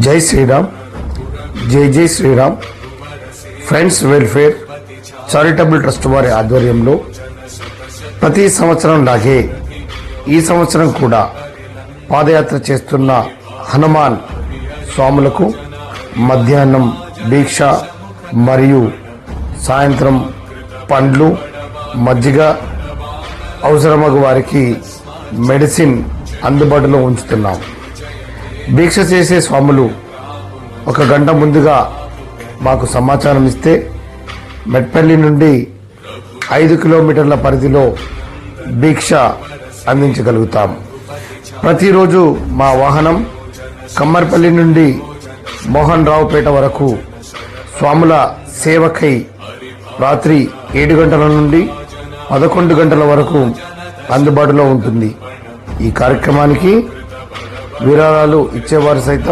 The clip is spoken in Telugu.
జై శ్రీరామ్, జై Shriram. Friends welfare charitable trust వారి ఆధ్వర్యంలో ప్రతి సంవత్సరం లాగే ఈ సంవత్సరం కూడా పాదయాత్ర చేస్తున్న హనుమాన్ స్వాములకు మధ్యాహ్నం దీక్ష మరియు సాయంత్రం పండ్లు, మజ్జిగ, అవసరమగు వారికి మెడిసిన్ అందుబాటులో ఉంచుతున్నాం. దీక్ష చేసే స్వాములు 1 గంట ముందుగా మాకు సమాచారం ఇస్తే మెట్పల్లి నుండి 5 కిలోమీటర్ల పరిధిలో దీక్ష అందించగలుగుతాం. ప్రతిరోజు మా వాహనం కమ్మర్పల్లి నుండి మోహన్ రావుపేట వరకు స్వాముల సేవకై రాత్రి 7 గంటల నుండి 11 గంటల వరకు అందుబాటులో ఉంటుంది. ఈ కార్యక్రమానికి విరాళాలు ఇచ్చేవారు సైతం